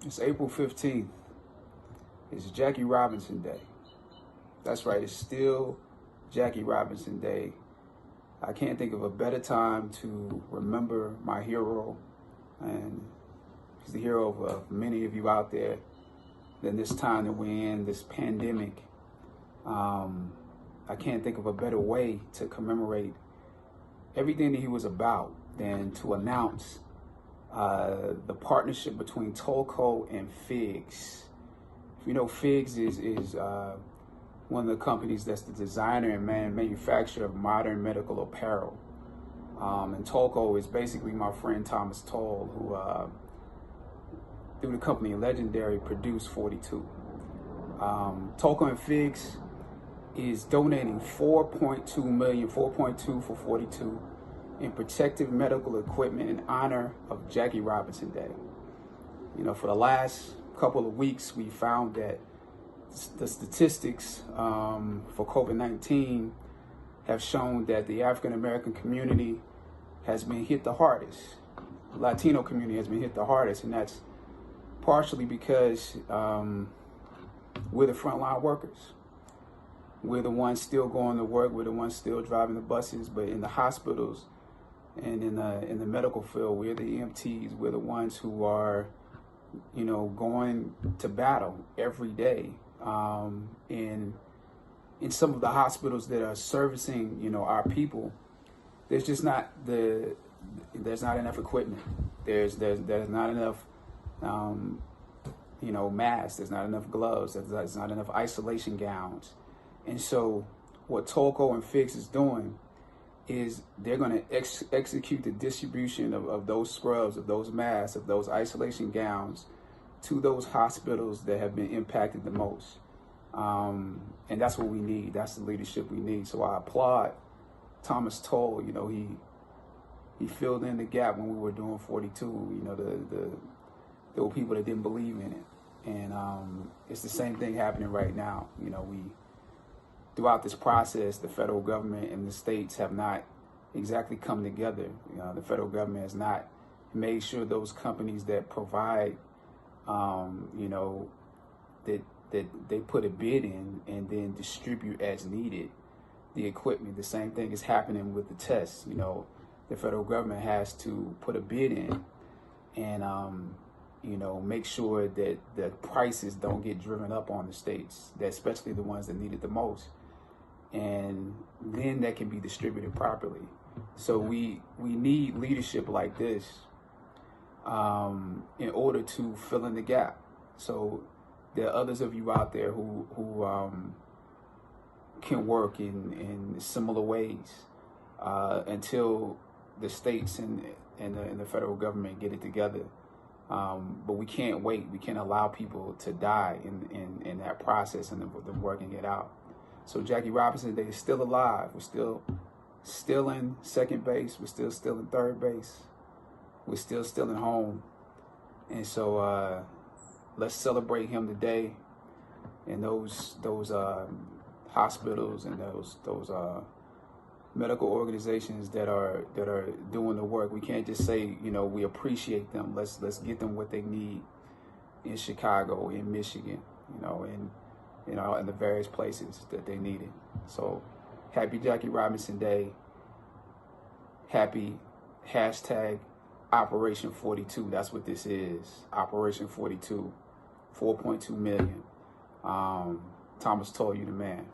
It's April 15th. It's Jackie Robinson Day. That's right, it's still Jackie Robinson Day. I can't think of a better time to remember my hero, and he's the hero of many of you out there, than this time that we're in, this pandemic. I can't think of a better way to commemorate everything that he was about than to announce the partnership between Tolco and Figs. If you know, Figs is one of the companies that's the designer and manufacturer of modern medical apparel. And Tolco is basically my friend Thomas Toll, who through the company Legendary produced 42. Tolco and Figs is donating 4.2 million, 4.2 for 42 in protective medical equipment in honor of Jackie Robinson Day. You know, for the last couple of weeks, we found that the statistics for COVID-19 have shown that the African American community has been hit the hardest. The Latino community has been hit the hardest, and that's partially because we're the frontline workers. We're the ones still going to work. We're the ones still driving the buses. But in the hospitals and in the medical field, we're the EMTs. We're the ones who are, you know, going to battle every day. In some of the hospitals that are servicing, you know, our people, there's just not there's not enough equipment. There's not enough, you know, masks. There's not enough gloves. There's not enough isolation gowns. And so what Tolco and Figs is doing is they're going to execute the distribution of those scrubs, of those masks, of those isolation gowns to those hospitals that have been impacted the most. And that's what we need. That's the leadership we need. So I applaud Thomas Toll. You know, he filled in the gap when we were doing 42. You know, there were people that didn't believe in it. And it's the same thing happening right now. You know, throughout this process, the federal government and the states have not exactly come together. You know, the federal government has not made sure those companies that provide, you know, that they put a bid in and then distribute as needed the equipment. The same thing is happening with the tests. You know, the federal government has to put a bid in and, you know, make sure that the prices don't get driven up on the states, especially the ones that need it the most. And then that can be distributed properly. So we need leadership like this in order to fill in the gap. So there are others of you out there who can work in similar ways until the states and the federal government get it together. But we can't wait. We can't allow people to die in that process and them working it out. So Jackie Robinson Day is still alive. We're still in second base. We're still in third base. We're still in home. And so let's celebrate him today. And those hospitals and those medical organizations that are doing the work. We can't just say, you know, we appreciate them. Let's get them what they need in Chicago, in Michigan, you know, in the various places that they need it. So happy Jackie Robinson Day. Happy hashtag Operation 42. That's what this is. Operation 42. 4.2 million. Thomas Toll, you the man.